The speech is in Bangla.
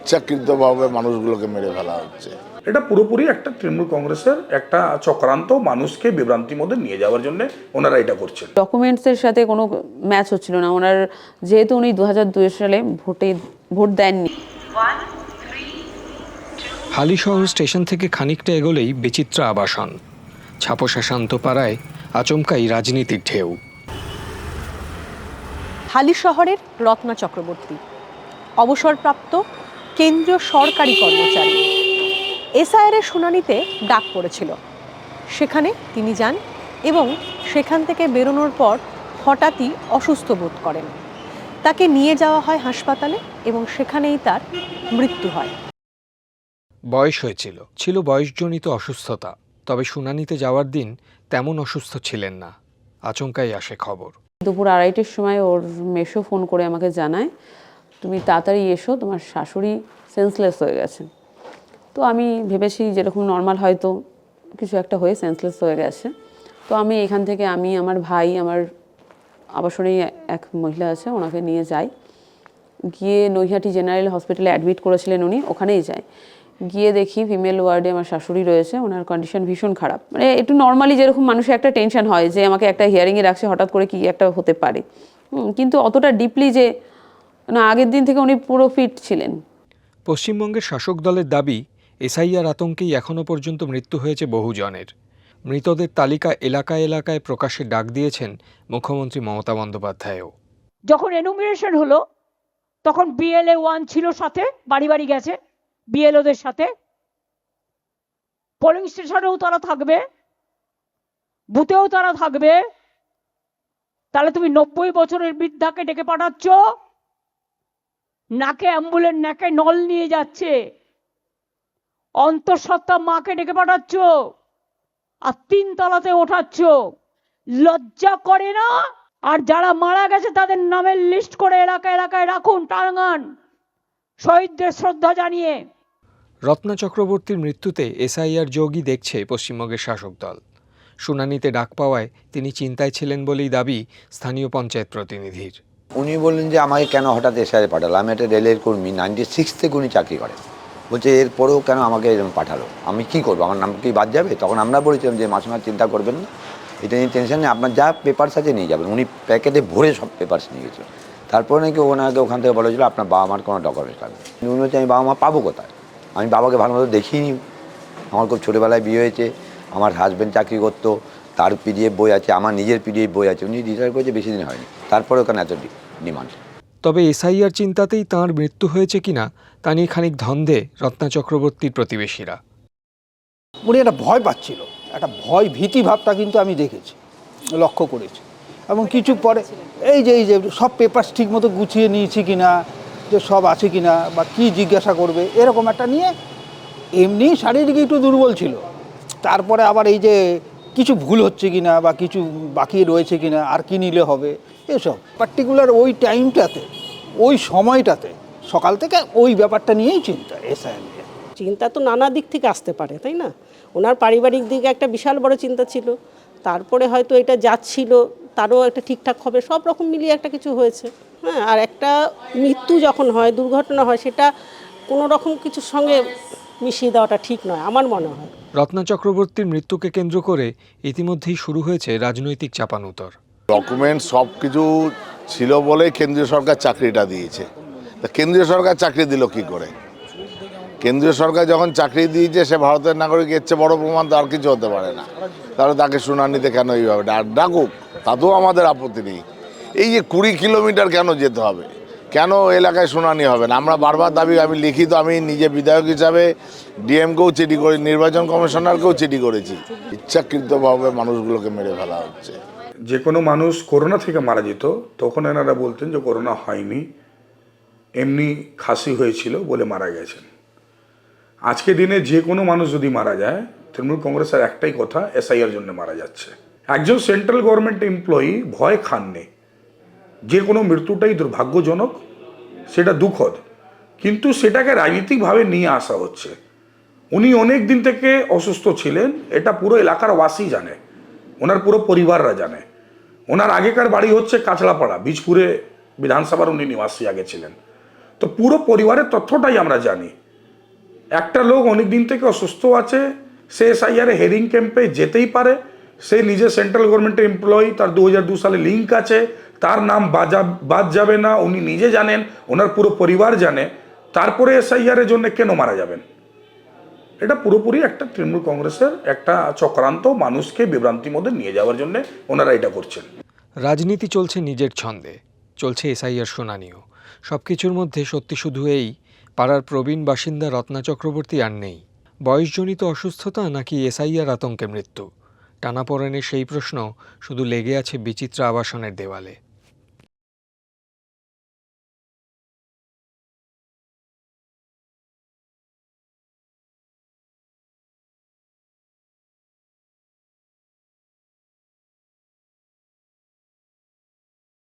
ইচ্ছাকৃতভাবে মানুষগুলোকে মেরে ফেলা হচ্ছে। এটা পুরোপুরি একটা তৃণমূল কংগ্রেসের একটা চক্রান্ত, মানুষকে বিভ্রান্তির মধ্যে নিয়ে যাওয়ার জন্য ওনারা এটা করছেন। ডকুমেন্টসের সাথে কোনো ম্যাচ হচ্ছিল না ওনার, যেহেতু উনি 2002 সালে ভোট দেননি। হালিশহর স্টেশন থেকে খানিকটা এগোলেই বিচিত্রা আবাসন। ছাপোষা শান্তপাড়ায় আচমকাই রাজনীতির ঢেউ। হালিশহরের রত্না চক্রবর্তী অবসরপ্রাপ্ত কেন্দ্রীয় সরকারি কর্মচারী। এসআইআরের শুনানিতে ডাক পড়েছিল, সেখানে তিনি যান এবং সেখান থেকে বেরোনোর পর হঠাৎই অসুস্থ বোধ করেন। তাকে নিয়ে যাওয়া হয় হাসপাতালে এবং সেখানেই তার মৃত্যু হয়। বয়স ছিল বয়সজনিত অসুস্থতা, তবে শুনানিতে যাওয়ার দিন তেমন অসুস্থ ছিলেন না। আচমকাই আসে খবর। দুপুর 2:30টার সময় ওর মেসো ফোন করে আমাকে জানায়, তুমি তাড়াতাড়ি এসো, তোমার শাশুড়ি সেন্সলেস হয়ে গেছে। তো আমি ভেবেছি যেরকম নর্মাল হয়তো কিছু একটা হয়ে সেন্সলেস হয়ে গেছে। তো আমি এখান থেকে আমার ভাই, আমার আবাসনেই এক মহিলা আছে, ওনাকে নিয়ে যাই। গিয়ে নৈহাটি জেনারেল হসপিটালে অ্যাডমিট করেছিলেন উনি, ওখানেই যাই। গিয়ে দেখি ফিমেল ওয়ার্ডে আমার শাশুড়ি রয়েছে, ওনার কন্ডিশন ভীষণ খারাপ। মানে একটু নর্মালি যেরকম মানুষের একটা টেনশন হয় যে আমাকে একটা হিয়ারিংয়ে রাখছে, হঠাৎ করে কি একটা হতে পারে, কিন্তু অতটা ডিপলি যে না, আগের দিন থেকে উনি পুরো ফিট ছিলেন। পশ্চিমবঙ্গের শাসক দলের দাবি, এসআইআর আতঙ্কেই এখনও পর্যন্ত মৃত্যু হয়েছে বহুজনের। মৃতদের তালিকা এলাকায় এলাকায় প্রকাশের ডাক দিয়েছেন মুখ্যমন্ত্রী মমতা বন্দ্যোপাধ্যায়ও। যখন এনুমিনেশন হলো তখন বিএলএ 1 ছিল সাথে, বাড়ি বাড়ি গেছে বিএলওদের সাথে। পোলিং স্টেশনেও তারা থাকবে, বুথেও তারা থাকবে। তাহলে তুমি 90 বছরের বৃদ্ধাকে ডেকে পাঠাচ্ছ, নাকে অ্যাম্বুলেন্স, নাকে নল নিয়ে যাচ্ছে, অন্তঃসত্ত্বা মাকে ডেকে পাঠাচ্ছ আর 3 তলাতে ওঠাচ্ছ। লজ্জা করে না? আর যারা মারা গেছে তাদের নামের লিস্ট করে এলাকায় এলাকায় রাখুন, টাঙ্গান, শহীদদের শ্রদ্ধা জানিয়ে। রত্না চক্রবর্তীর মৃত্যুতে এসআইআর যোগই দেখছে পশ্চিমবঙ্গের শাসক দল। শুনানিতে ডাক পাওয়ায় তিনি চিন্তায় ছিলেন বলেই দাবি স্থানীয় পঞ্চায়েত প্রতিনিধির। উনি বললেন যে আমাকে কেন হঠাৎ এসআইআর পাঠালো, আমি একটা রেলের কর্মী, 96 থেকে উনি চাকরি করেন। বলছে এরপরেও কেন আমাকে এরকম পাঠালো, আমি কি করবো, আমার নাম কি বাদ যাবে? তখন আমরা বলেছিলাম যে মাসিমা চিন্তা করবেন না, এটা নিয়ে টেনশন নেই, আপনার যা পেপারস আছে নিয়ে যাবেন। উনি প্যাকেটে ভরে সব পেপারস নিয়ে গেছিল। তারপরে নাকি ওনাকে ওখান থেকে বলা হয়েছিল আপনার বাবা মার কোনো ডকুমেন্টস লাগবে। উনি হচ্ছে আমি বাবা মা পাবো কোথায়, আমি বাবাকে ভালো মতো দেখিনি। আমার খুব ছোটোবেলায় বিয়ে হয়েছে, আমার হাজব্যান্ড চাকরি করতো, তার পিডিএফ বই আছে, আমার নিজের পিডিএফ বই আছে। উনি রিটায়ার করেছে, বেশি দিন হয়নি, তারপরে ওখানে এত ডিমান্ড। তবে এসআইআর চিন্তাতেই তাঁর মৃত্যু হয়েছে কিনা তা নিয়ে খানিক ধন্দে রত্না চক্রবর্তীর প্রতিবেশীরা। উনি একটা ভয় পাচ্ছিল, একটা ভয় ভীতি ভাবটা কিন্তু আমি দেখেছি, লক্ষ্য করেছি। এবং কিছু পরে এই যে সব পেপারস ঠিক মতো গুছিয়ে নিয়েছি কিনা, যে সব আছে কিনা, বা কি জিজ্ঞাসা করবে, এরকম একটা নিয়ে। এমনি শারীরিক একটু দুর্বল ছিল, তারপরে আবার এই যে কিছু ভুল হচ্ছে কিনা বা কিছু বাকি রয়েছে কিনা, আর কি নিলে হবে, এসব পার্টিকুলার ওই টাইমটাতে, ওই সময়টাতে সকাল থেকে ওই ব্যাপারটা নিয়েই চিন্তা। এসআইআর নিয়ে চিন্তা তো নানা দিক থেকে আসতে পারে, তাই না? ওনার পারিবারিক দিকে একটা বিশাল বড় চিন্তা ছিল, তারপরে হয়তো এটা যাচ্ছিল, তারও একটা ঠিকঠাক হবে, সব রকম মিলিয়ে একটা কিছু হয়েছে। হ্যাঁ, আর একটা মৃত্যু যখন হয়, দুর্ঘটনা হয়, সেটা কোনো রকম কিছুর সঙ্গে মিশিয়ে দেওয়াটা ঠিক নয় আমার মনে হয়। রত্না চক্রবর্তীর মৃত্যুকে কেন্দ্র করে ইতিমধ্যেই শুরু হয়েছে রাজনৈতিক চাপানুতর। ডকুমেন্ট সব কিছু ছিল বলে কেন্দ্রীয় সরকার চাকরিটা দিয়েছে। তা কেন্দ্রীয় সরকার চাকরি দিল কি করে? কেন্দ্রীয় সরকার যখন চাকরি দিয়েছে, সে ভারতের নাগরিক, এর চেয়ে বড় প্রমাণ তো আর কিছু হতে পারে না। তাহলে তাকে শুনানিতে কেন এইভাবে ডাকুক, তাতেও আমাদের আপত্তি নেই। এই যে 20 কিলোমিটার কেন যেতে হবে, কেন এলাকায় শুনানি হবে না? আমরা বারবার দাবি, আমি লিখিত, আমি নিজে বিধায়ক হিসাবে ডিএমকেও চিঠি করি, নির্বাচন কমিশনারকেও চিঠি করেছি। ইচ্ছাকৃতভাবে মানুষগুলোকে মেরে ফেলা হচ্ছে। যে কোনো মানুষ করোনা থেকে মারা যেত, তখন এনারা বলতেন যে করোনা হয়নি, এমনি খাসি হয়েছিল বলে মারা গেছেন। আজকে দিনে যে কোনো মানুষ যদি মারা যায়, তৃণমূল কংগ্রেসের একটাই কথা, এসআইআর জন্য মারা যাচ্ছে। একজন সেন্ট্রাল গভর্নমেন্ট এমপ্লয়ি ভয় খাননি। যে কোনো মৃত্যুটাই দুর্ভাগ্যজনক, সেটা দুঃখদ, কিন্তু সেটাকে রাজনীতিকভাবে নিয়ে আসা হচ্ছে। উনি অনেক দিন থেকে অসুস্থ ছিলেন, এটা পুরো এলাকার ওয়াসি জানে, ওনার পুরো পরিবাররা জানে। ওনার আগেকার বাড়ি হচ্ছে কাঁচড়াপাড়া, বীজপুরে বিধানসভার উনি নিবাসী আগে ছিলেন। তো পুরো পরিবারের তথ্যটাই আমরা জানি। একটা লোক অনেক দিন থেকে অসুস্থ আছে, সে এসআইআর হেরিং ক্যাম্পে যেতেই পারে, সে নিজে সেন্ট্রাল গভর্নমেন্টের এমপ্লয়ি, তার 2002 সালে লিঙ্ক আছে, তার নাম বাদ যাবে না, উনি নিজে জানেন, ওনার পুরো পরিবার জানে, তারপরে এসআইআর এর জন্য কেন মারা যাবেন? এটা পুরোপুরি একটা তৃণমূল কংগ্রেসের একটা চক্রান্ত, মানুষকে বিভ্রান্তির মধ্যে নিয়ে যাওয়ার জন্য ওনারা এটা করছেন। রাজনীতি চলছে নিজের ছন্দে, চলছে এসআইআর শুনানিও। সব কিছুর মধ্যে সত্যি শুধু এই, পাড়ার প্রবীণ বাসিন্দা রত্না চক্রবর্তী আর নেই। বয়সজনিত অসুস্থতা নাকি এসআইআর আতঙ্কে মৃত্যু? টানাপোড়েনের সেই প্রশ্ন শুধু লেগে আছে বিচিত্রা আবাসনের দেওয়ালে।